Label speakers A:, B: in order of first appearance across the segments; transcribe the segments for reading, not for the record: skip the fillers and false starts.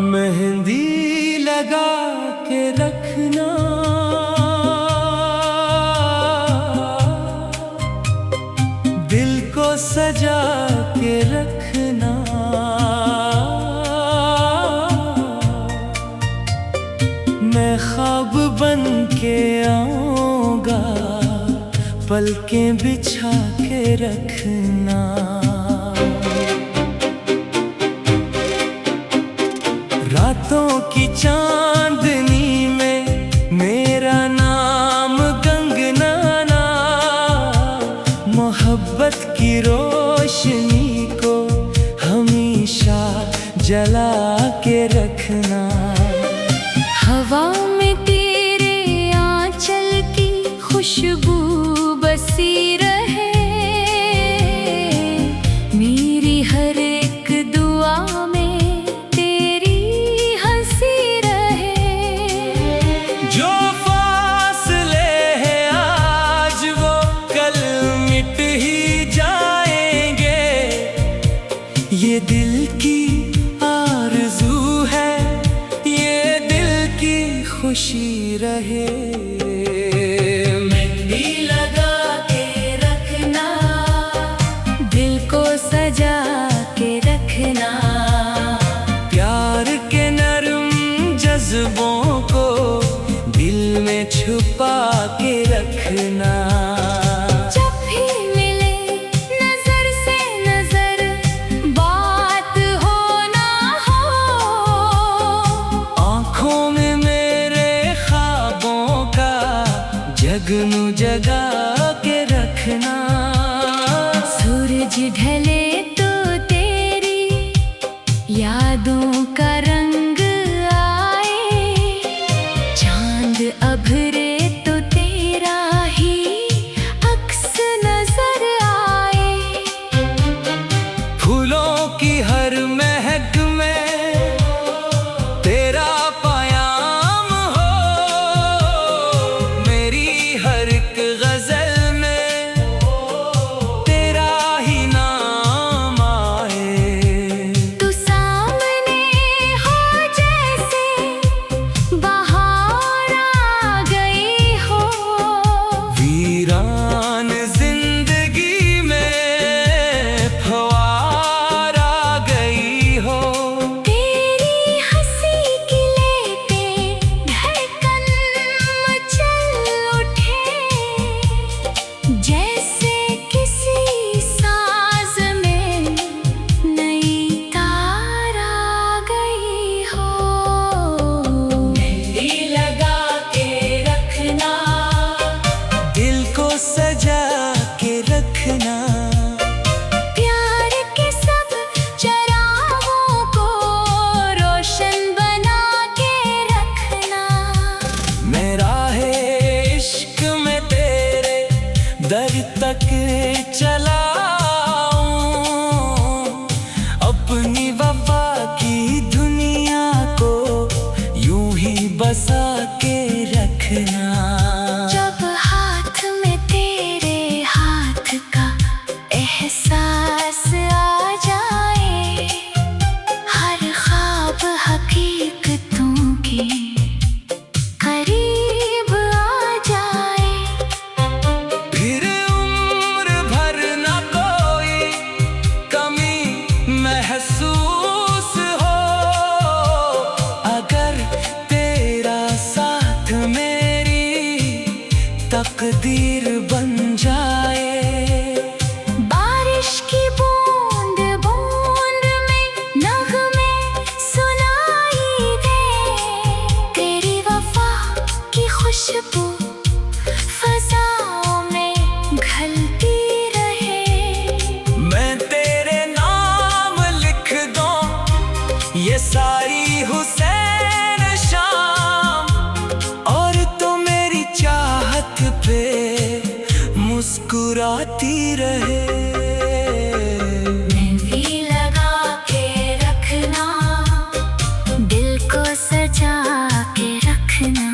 A: मेहंदी लगा के रखना, दिल को सजा के रखना। मैं ख्वाब बन के आऊंगा, पलकें बिछा के रखना। रातों की चांदनी में मेरा नाम गंगनाना, मोहब्बत की रोशनी को हमेशा जला के रखना।
B: हवा में तेरे आंचल की खुशबू बसी रहे, मेरी हर एक दुआ में तेरी हंसी रहे।
A: जो फासले हैं आज वो कल मिट ही जाएंगे, ये दिल की आरज़ू है, ये दिल की खुशी रहे।
B: मेहंदी लगा के रखना, दिल को सजा के रखना।
A: प्यार के नरम जज्बों को दिल में छुपा के रखना।
B: जब भी मिले नजर से नजर, बात हो ना हो,
A: आँखों में मेरे ख्वाबों का जगनू जगा के रखना।
B: सूरज ढले तो तेरी यादों का रंग आए, चांद अभरे तो तेरा ही अक्स नजर आए।
A: फूलों की हर महक में तेरा पयाम हो, मेरी हर एक गजल में तेरा ही नाम आए।
B: तू सामने हो जैसे बाहर आ गई हो,
A: वीरान जिंदगी में फवार आ गई हो।
B: तेरी हंसी की लेके धड़कन मचल उठे, जैसे किसी साज में नई तार आ गई हो। मेहंदी लगा के रखना,
A: दिल को सजा के रखना।
B: प्यार के सब चरागों को रोशन बना के रखना।
A: मैं राहे इश्क में तेरे दर तक चला आऊं, अपनी वफा की दुनिया को यूं ही बसा के रखना।
B: जब हाथ में तेरे हाथ का एहसास आ जाए, हर ख्वाब हकीकतों के करीब आ जाए।
A: फिर उम्र भर न कोई कमी महसूस हो, अगर तेरा साथ मेरी तकदीर बन जाए।
B: बारिश की बूंद बूंद में नगमे सुनाई दे, तेरी वफा की खुशबू फज़ाओं में घलती रहे।
A: मैं तेरे नाम लिख दूं ये सारी हुसैन शाम, और तो मेरी चाहत पे मुस्कुराती रहे।
B: मेहंदी लगा के रखना, दिल को सजा के रखना।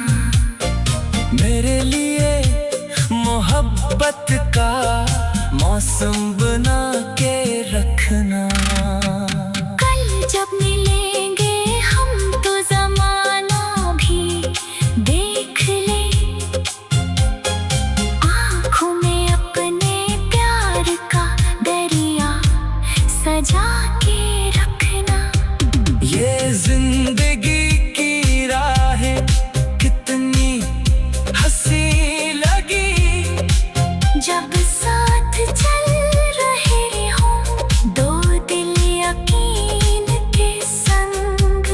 A: मौसम बना के रखना।
B: कल जब मिलेंगे हम तो जमाना भी देख ले, आँखों में अपने प्यार का दरिया सजा के रखना।
A: ये जिंदगी की राहें कितनी हंसी लगी,
B: जब साथ चल रहे हो दो दिल यकीन के संग।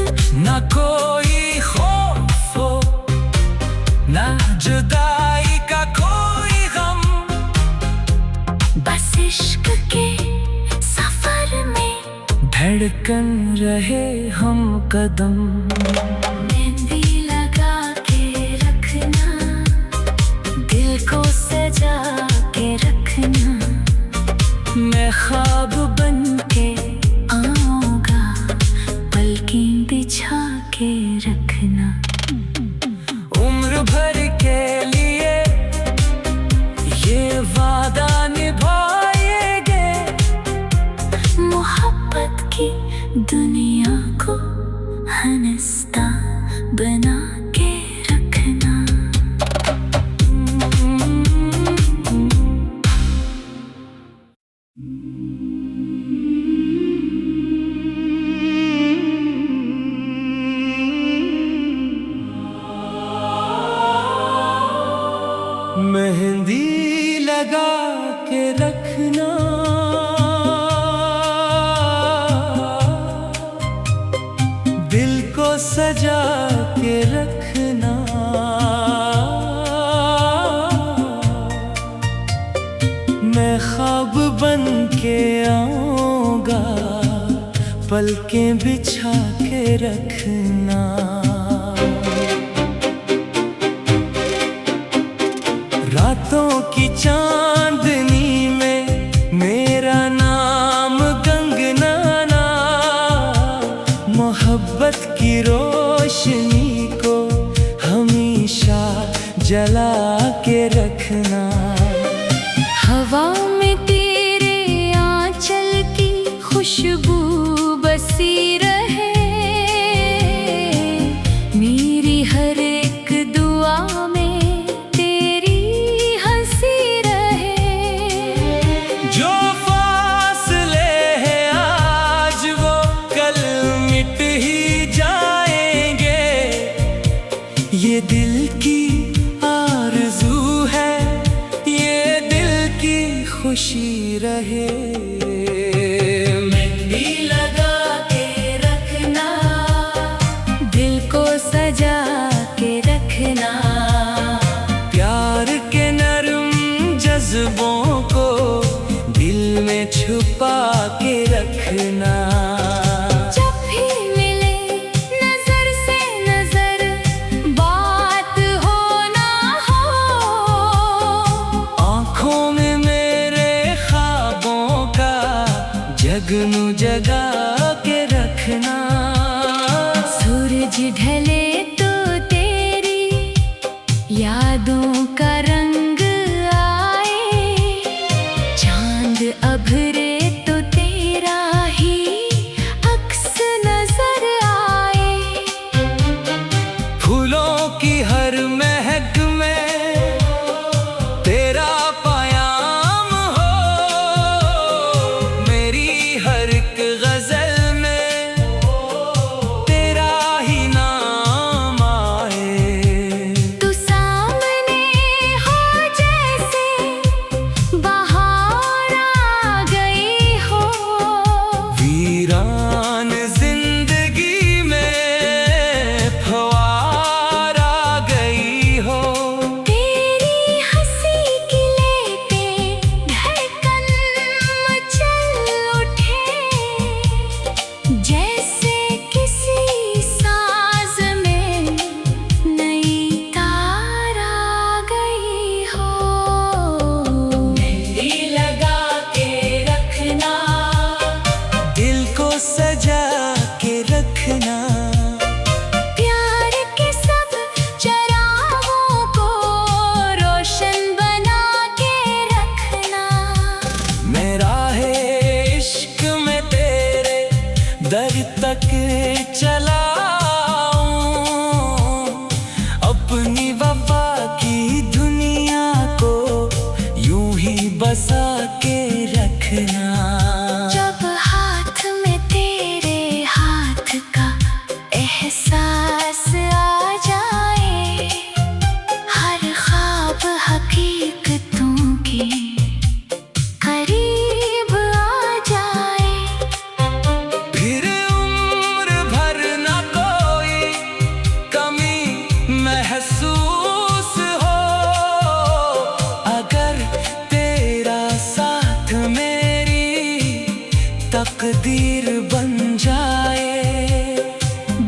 A: ना कोई खौफ हो ना जुदाई का कोई गम,
B: बस इश्क के सफर में
A: धड़कन रहे हम कदम।
B: मेहंदी लगा के रखना, दिल को सजा के रखना।
A: मैं ख्वाब बन के
B: आऊंगा पलकें बिछा के रखना।
A: उम्र भर के लिए ये वादा निभाएंगे,
B: मोहब्बत की दुनिया को हंसता बना के रखना।
A: मेहंदी लगा के रखना, दिल को सजा के रखना। मैं ख्वाब बन के आऊंगा पलकें बिछा के रखना। रातों की चांदनी में मेरा नाम गंगनाना, मोहब्बत की रोशनी को हमेशा जला के रखना।
B: हवा में तेरे आंचल की खुशबू बसी रहे, मेरी हर एक दुआ में तेरी हंसी रहे।
A: जो फासले हैं आज वो कल मिट ही जाएंगे, ये दिल की आरज़ू है, ये दिल की खुशी रहे। मेहंदी लगा के रखना,
B: दिल को सजा के रखना।
A: प्यार के नरम जज्बों को दिल में छुपा के रखना।
B: जब भी मिले नजर से नजर बात हो ना हो,
A: आँखों में मेरे ख्वाबों का जगनू जगा के रखना।
B: सूरज ढले तो तेरी यादों का रंग आए, चांद अभरे तो तेरा ही अक्स नजर आए।
A: फूलों की हर महक में तेरा पायाम हो, मेरी हर एक गजल में तेरा ही नाम आए।
B: तू सामने
A: अपनी वफा की दुनिया को यूं ही बसा के रखना।
B: जब हाथ में तेरे हाथ का एहसास आ जाए, हर ख्वाब हकीकतों के करीब आ जाए,
A: फिर उम्र भर न कोई कमी महसूस हो, अगर तेरा साथ मेरी तकदीर बन जाए।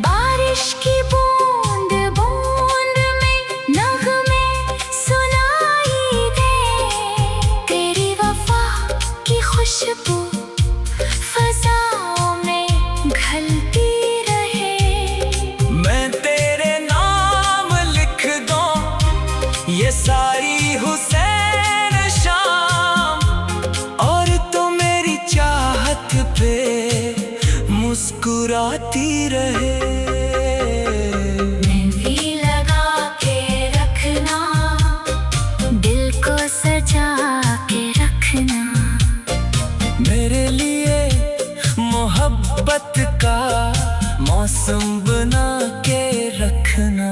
B: बारिश की बूंद बूंद में नगमे सुनाई दे, तेरी वफा की खुशबू फज़ाओं में घलती रहे।
A: मैं तेरे नाम लिख दूं ये सारी हुसैन शाम, और तो मेरी चाहत पे मुस्कुराती रहे।
B: मेहंदी लगा के रखना, दिल को सजा के रखना,
A: मेरे लिए मोहब्बत का मौसम बना के रखना।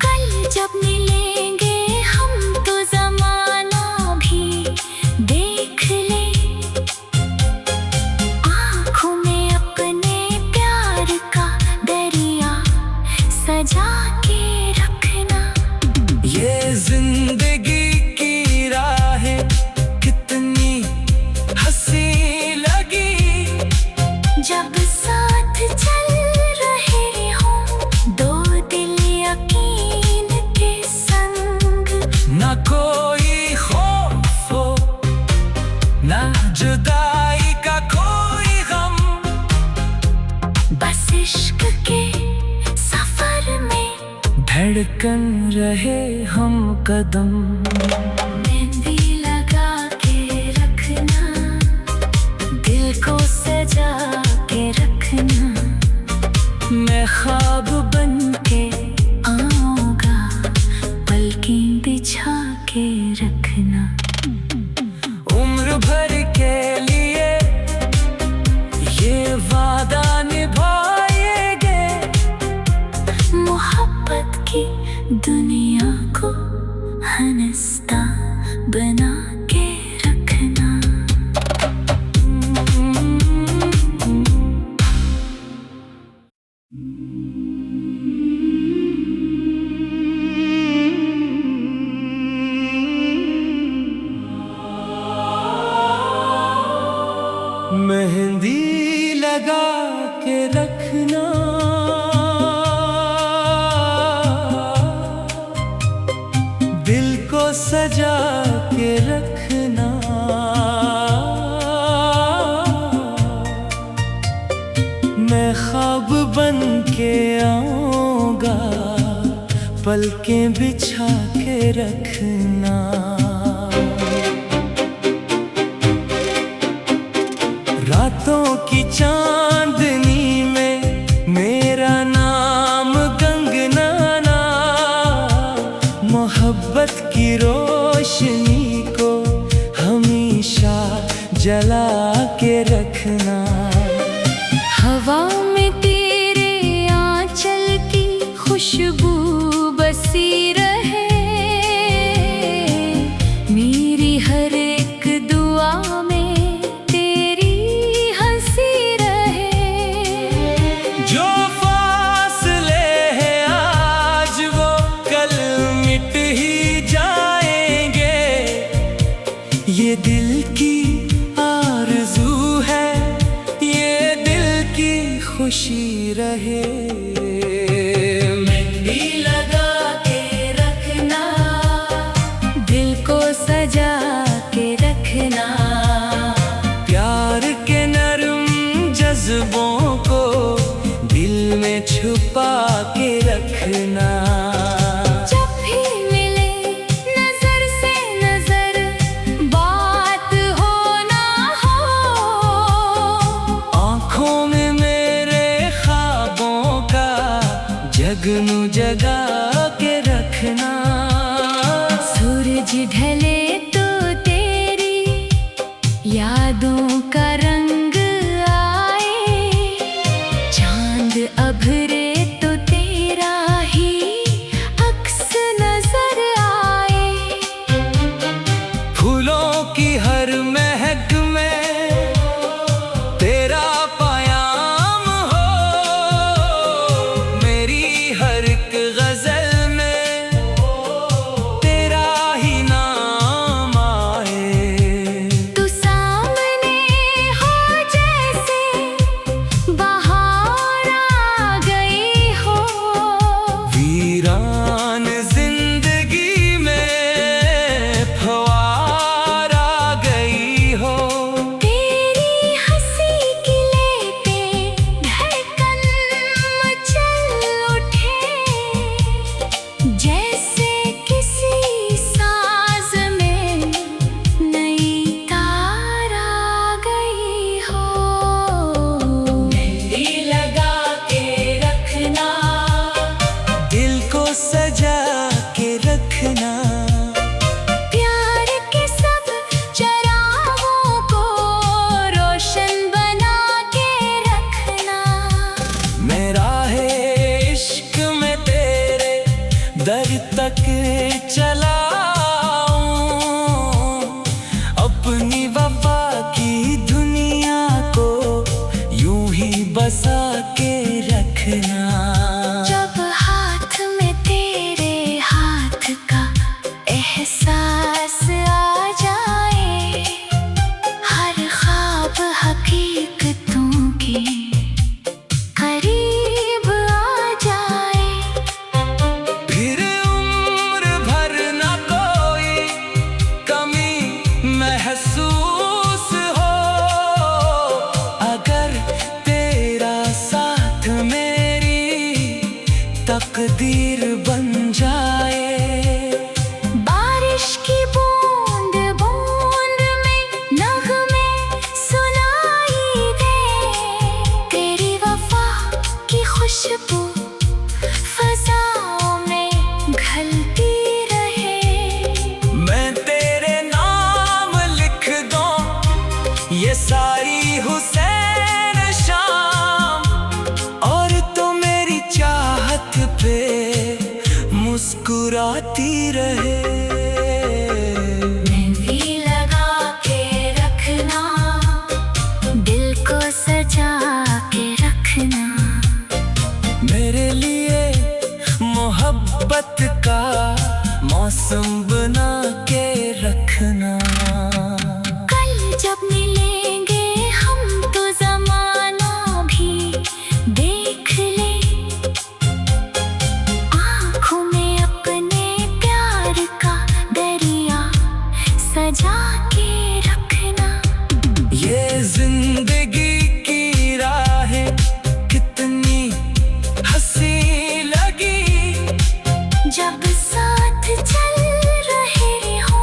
B: कल जब मिलेंगे हम तो ज़माना भी देख ले, आँखों में अपने प्यार का दरिया सजा के रखना।
A: ये जिंदगी की राहें कितनी हंसी लगी,
B: जब साथ चल रहे हों दो दिल यकीन के संग,
A: ना कोई खौफ हो ना जुदाई का कोई गम,
B: बस इश्क के सफर में
A: धड़कन रहे हम कदम।
B: मेहंदी लगा के रखना, दिल को सजा के रखना,
A: मैं ख्वाब बन के
B: आऊंगा पलकें बिछा के रखना।
A: उम्र भर के लिए ये वादा निभाएंगे,
B: मोहब्बत की दुनिया को हंसता बना के रखना।
A: मेहंदी लगा के रखना, दिल को सजा के रखना, मैं ख्वाब बन के आऊंगा पलकें बिछा के रखना। रातों की चांदनी में मेरा नाम गंगनाना, मोहब्बत की रोशनी को हमेशा जला के रखना।
B: हवा में तेरे आंचल की खुशबू बसी रहे, मेरी हर एक दुआ में तेरी हंसी रहे।
A: जो फासले हैं आज वो कल मिट ही जाएंगे, ये दिल की आरज़ू है रखना।
B: सूरज ढले तो तेरी यादों का रंग आए, चांद अभरे तो तेरा ही अक्स नजर आए।
A: फूलों की हर महक में तेरा पयाम हो, मेरी हर एक गजल में तेरा ही नाम आए।
B: तू सामने हो जैसे बहार आ गई हो,
A: वीरान जिंदगी में फवार आ गई हो।
B: तेरी हंसी की लेपें धड़कन मचल उठे, जैसे किसी साज में नई तार आ गई हो। मेहंदी लगा के रखना,
A: दिल को सजा के रखना।
B: प्यार के सब चरागों को रोशन बना के रखना।
A: मेरा है इश्क में तेरे दर तक चला आऊं, अपनी वफा की दुनिया को यूं ही बसा के रखना।
B: जब हाथ में तेरे हाथ का एहसास आ जाए, हर ख्वाब हकीकतों के करीब आ जाए।
A: फिर उम्र भर न कोई कमी महसूस हो, अगर तेरा साथ मेरी तकदीर बन जाए।
B: बारिश की बूंद बूंद में नगमे सुनाई दे, तेरी वफा की खुशबू फज़ाओं में घलती रहे।
A: मैं तेरे नाम लिख दूं ये सारी हुसैन शाम, और तो मेरी चाहत पे मुस्कुराती रहे।
B: मेहंदी लगा के रखना, दिल को सजा के रखना।
A: मेरे लिए मोहब्बत का मौसम बना के रखना।
B: कल जब मिलेंगे हम तो ज़माना भी देख ले, आँखों में अपने प्यार का दरिया सजा के रखना।
A: ये जिंदगी की राहें कितनी हंसी लगी,
B: जब साथ चल रहे हो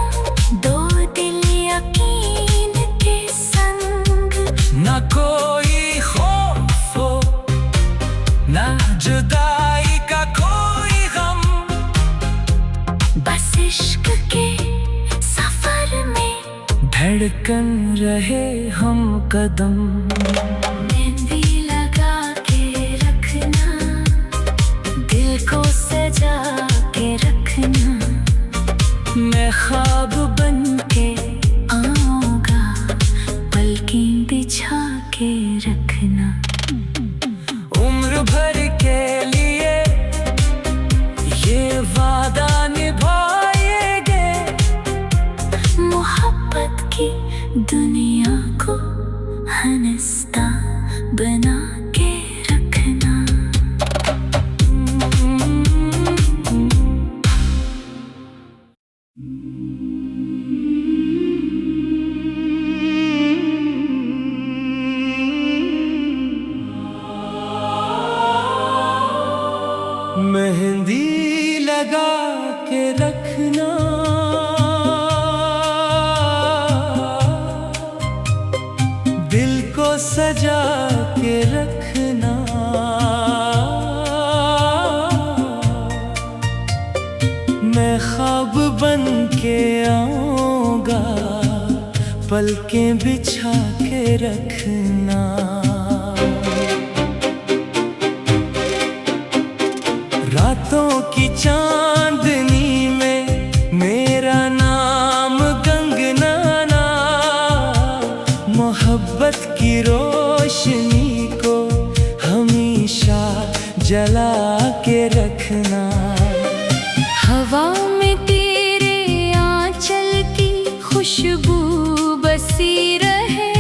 B: दो दिल यकीन के संग।
A: न कोई खौफ हो न जुदाई का कोई गम,
B: बस इश्क के सफर में
A: धड़कन रहे हम कदम।
B: मेहंदी लगा के रखना, दिल को सजा के रखना।
A: मैं ख्वाब बन के
B: आऊंगा पलकें बिछा के रखना।
A: उम्र भर के लिए ये वादा निभाएंगे,
B: मोहब्बत की दुनिया को हंसता बना के रखना।
A: मैं ख्वाब बन के आऊंगा, पलकें बिछा के रखना। रातों की चांदनी में मेरा नाम गंगनाना, मोहब्बत की रोशनी को हमेशा जला के रखना।
B: हवा में तेरे आंचल की खुशबू बसी रहे,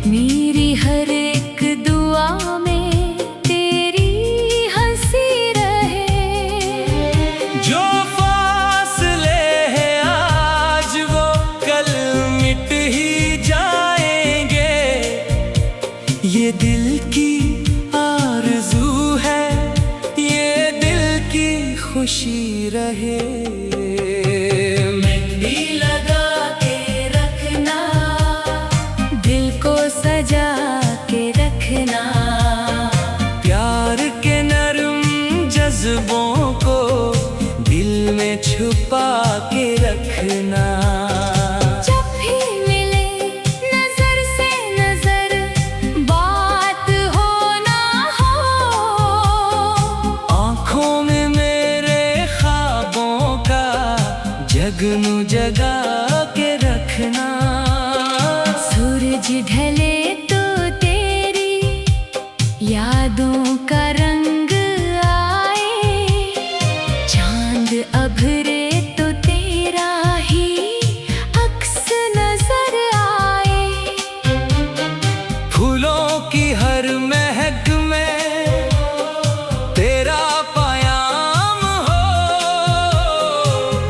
B: मेरी हर एक दुआ में तेरी हंसी रहे।
A: जो फासले हैं आज वो कल मिट ही जाएंगे, ये दिल की आरज़ू है, ये दिल की खुशी रहे।
B: मेहंदी लगा के रखना, दिल को सजा के रखना।
A: प्यार के नरम जज्बों को दिल में छुपा के रखना।
B: जब भी मिले नजर से नजर, बात हो ना हो,
A: आँखों में मेरे ख्वाबों का जगनू जगा के रखना।
B: सूरज ढले तो तेरी यादों का रंग आए, चांद अभरे तो तेरा ही अक्स नजर आए।
A: फूलों की हर महक में तेरा पयाम हो,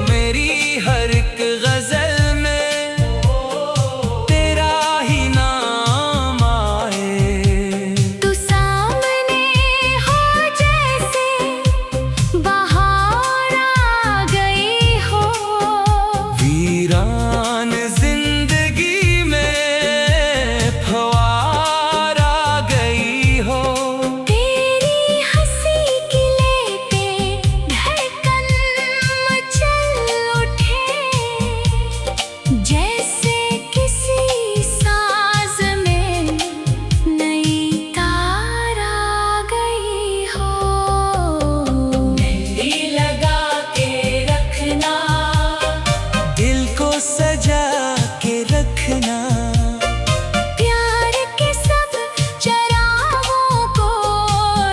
A: मेरी हर एक गजल में तेरा ही नाम आए।
B: तू सामने हो जैसे बहार आ गई हो,
A: वीरान जिंदगी में फवार आ गई हो।
B: तेरी हंसी की लेके धड़कन मचल उठे, जैसे किसी साज में नई तार आ गई हो। मेहंदी लगा के रखना,
A: दिल को सजा के रखना।
B: प्यार के सब चरागों को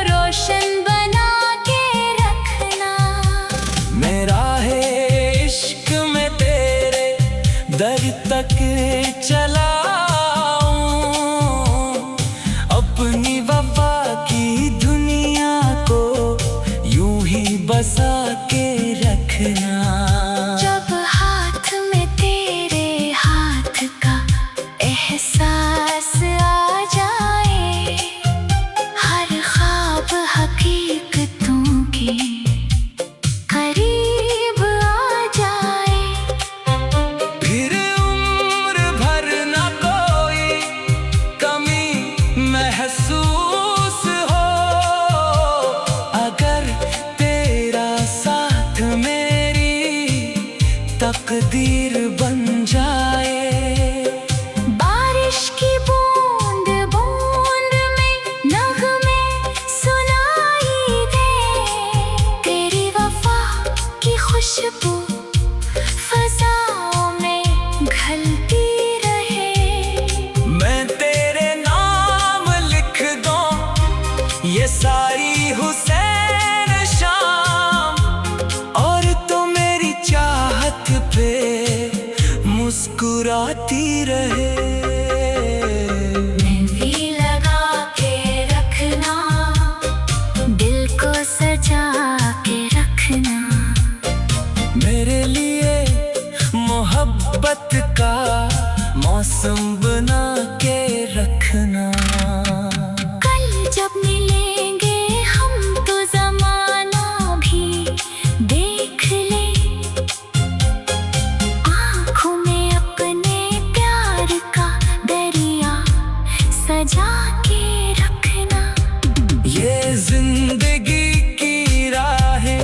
B: रोशन बना के रखना।
A: मेरा है इश्क में तेरे दर तक चला आऊं, अपनी वफा की दुनिया को यूं ही बसा के रखना।
B: जब हाथ में तेरे हाथ का एहसास आ जाए, हर ख्वाब हकीकतों के करीब आ जाए।
A: फिर उम्र भर न कोई कमी महसूस हो, अगर तेरा साथ मेरी तकदीर बन जाए।
B: बारिश की बूंद बूंद में नगमे सुनाई दे, तेरी वफा की खुशबू फज़ाओं में घलती रहे।
A: मैं तेरे नाम लिख दूं ये सारी हुसैन शाम, और तो मेरी चाहत पे मुस्कुराती रहे।
B: मेहंदी लगा के रखना, दिल को सजा के रखना।
A: मेरे लिए मोहब्बत का मौसम बना के रखना।
B: कल जब मिलेंगे हम तो ज़माना भी देख ले, आँखों में अपने प्यार का दरिया सजा के रखना।
A: ये जिंदगी की राहें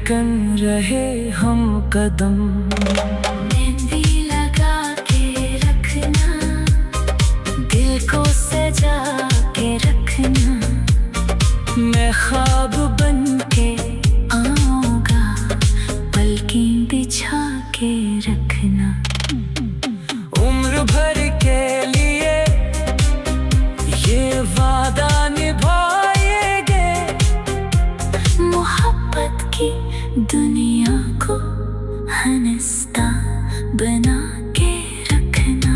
A: धड़कन रहे हम कदम।
B: मेहंदी लगा के रखना, दिल को सजा के रखना।
A: मैं ख्वाब बन के
B: आऊंगा, पलकें बिछा के रखना।
A: उम्र भर के लिए ये वादा निभाएंगे।
B: मोहब्बत की दुनिया को हंसता बना के रखना।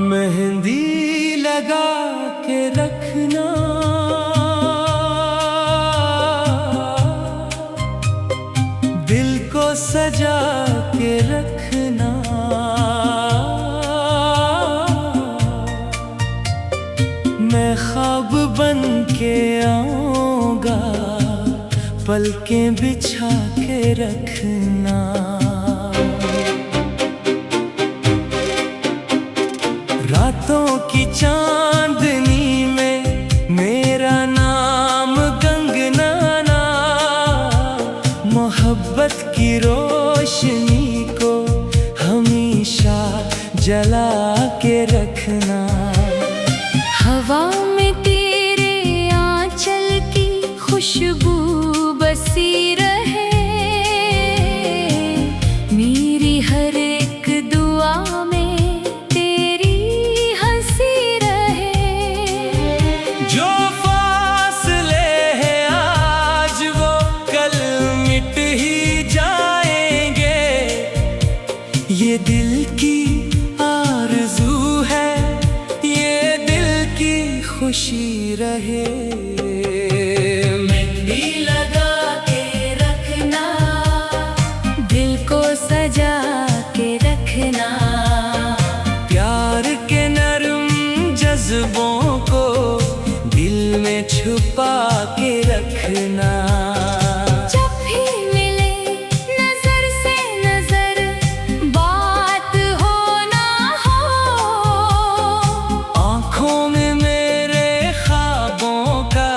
A: मेहंदी लगा के रखना, दिल को सजा के रखना। मैं ख्वाब बन के आऊंगा, पलकें बिछा के रखना। रातों की चांदनी में मेरा नाम गंगनाना। मोहब्बत की रोशनी को हमेशा जला के रखना।
B: हवा में तेरे आंचल की खुशबू बसी रहे। मेरी हर एक दुआ में तेरी हंसी रहे।
A: जो फासले हैं आज वो कल मिट ही जाएंगे। ये दिल की आरज़ू है, ये दिल की खुशी रहे। मेहंदी लगा के रखना,
B: दिल को सजा के रखना।
A: प्यार के नरम जज्बों को दिल में छुपा के रखना।
B: जब भी मिले नजर से नजर, बात हो ना हो।
A: आँखों में मेरे ख्वाबों का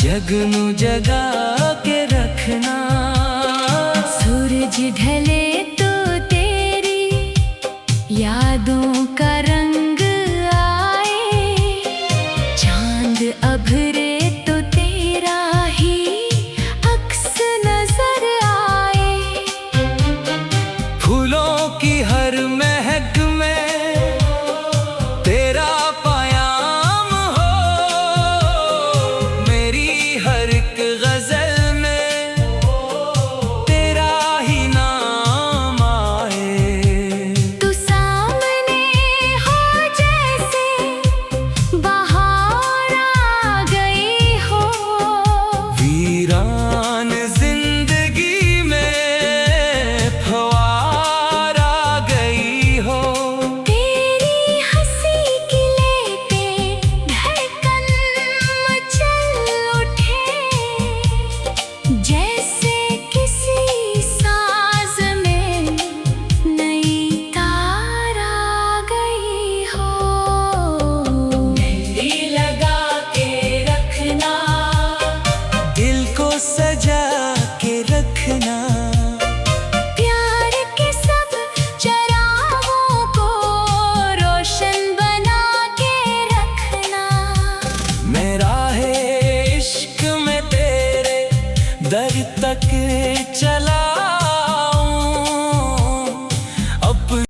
A: जगनू जगा के रखना।
B: सूरज ढले तो तेरी यादों